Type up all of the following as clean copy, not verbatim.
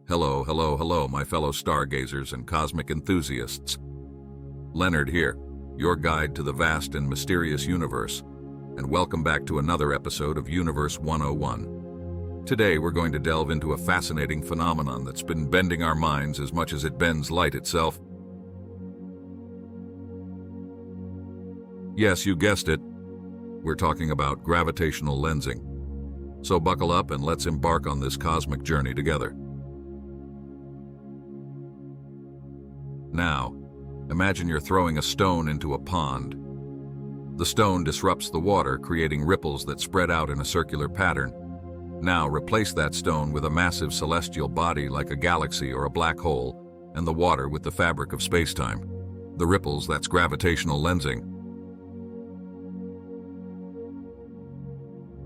Hello, hello, hello, my fellow stargazers and cosmic enthusiasts. Leonard here, your guide to the vast and mysterious universe, and welcome back to another episode of Universe 101. Today we're going to delve into a fascinating phenomenon that's been bending our minds as much as it bends light itself. Yes, you guessed it. We're talking about gravitational lensing. So buckle up and let's embark on this cosmic journey together. Now, imagine you're throwing a stone into a pond. The stone disrupts the water, creating ripples that spread out in a circular pattern. Now, replace that stone with a massive celestial body like a galaxy or a black hole, and the water with the fabric of space-time. The ripples, that's gravitational lensing.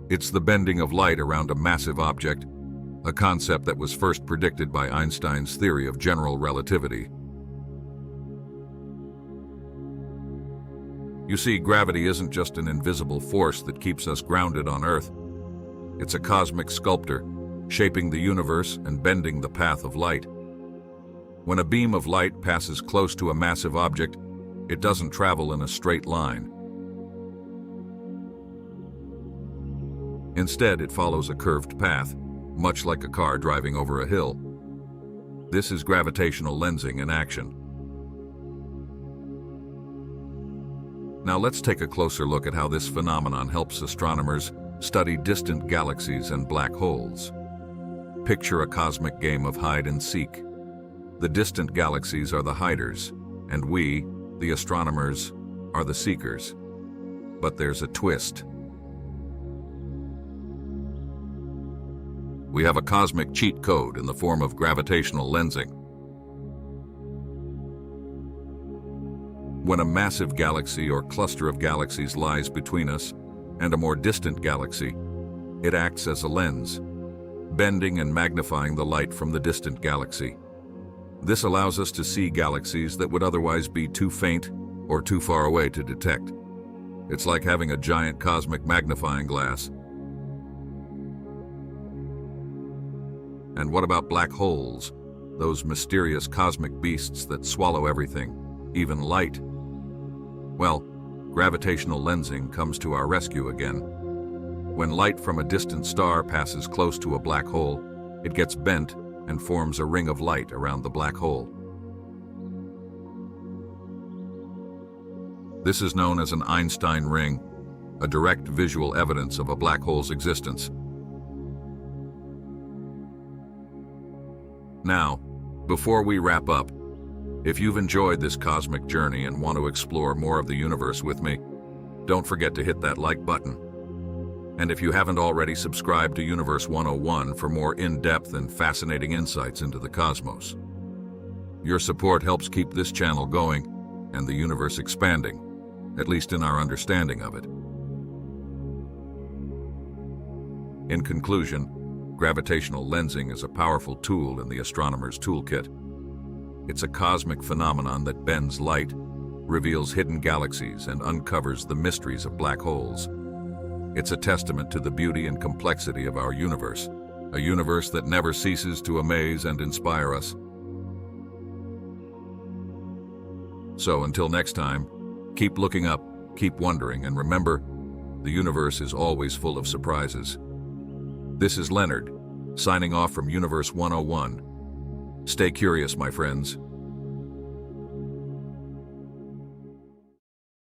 It's the bending of light around a massive object, a concept that was first predicted by Einstein's theory of general relativity. You see, gravity isn't just an invisible force that keeps us grounded on Earth. It's a cosmic sculptor, shaping the universe and bending the path of light. When a beam of light passes close to a massive object, it doesn't travel in a straight line. Instead, it follows a curved path, much like a car driving over a hill. This is gravitational lensing in action. Now let's take a closer look at how this phenomenon helps astronomers study distant galaxies and black holes. Picture a cosmic game of hide and seek. The distant galaxies are the hiders, and we, the astronomers, are the seekers. But there's a twist. We have a cosmic cheat code in the form of gravitational lensing. When a massive galaxy or cluster of galaxies lies between us and a more distant galaxy, it acts as a lens, bending and magnifying the light from the distant galaxy. This allows us to see galaxies that would otherwise be too faint or too far away to detect. It's like having a giant cosmic magnifying glass. And what about black holes, those mysterious cosmic beasts that swallow everything, even light? Well, gravitational lensing comes to our rescue again. When light from a distant star passes close to a black hole, it gets bent and forms a ring of light around the black hole. This is known as an Einstein ring, a direct visual evidence of a black hole's existence. Now, before we wrap up, if you've enjoyed this cosmic journey and want to explore more of the universe with me, don't forget to hit that like button. And if you haven't already subscribed to Universe 101 for more in-depth and fascinating insights into the cosmos. Your support helps keep this channel going and the universe expanding, at least in our understanding of it. In conclusion, gravitational lensing is a powerful tool in the astronomer's toolkit. It's a cosmic phenomenon that bends light, reveals hidden galaxies, and uncovers the mysteries of black holes. It's a testament to the beauty and complexity of our universe, a universe that never ceases to amaze and inspire us. So until next time, keep looking up, keep wondering, and remember, the universe is always full of surprises. This is Leonard, signing off from Universe 101. Stay curious, my friends.